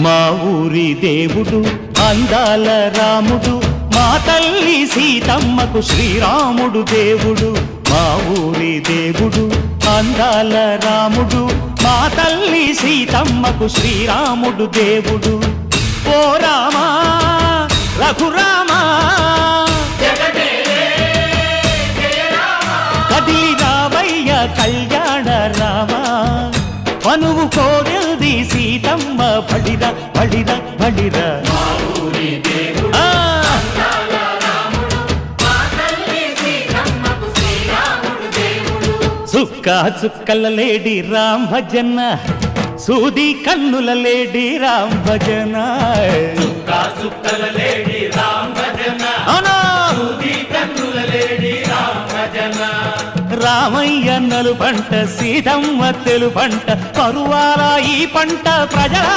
మా ఊరి దేవుడు అందాల రాముడు, మా తల్లి సీతమ్మకు శ్రీరాముడు దేవుడు. మా ఊరి దేవుడు అందాల రాముడు, మా తల్లి సీతమ్మకు శ్రీరాముడు దేవుడు. ఓ రామా రఘురామా కదిలి రావయ్య కళ్యాణ రామా, మనువు కోరల్ది సీతమ్మ బడిరా బడిరా బడిరా. చుక్క చుక్కల లేడి రామ్ భజన, సూది కన్నుల లేడి రామ్ భజన. చుక్కల లేడి రామ్ భజన, సూది కన్నుల లేడి రామ్ భజన. రామయ్య నలు పంట, సీతమ్మ తెలు పంట, పరువాల ఈ పంట ప్రజల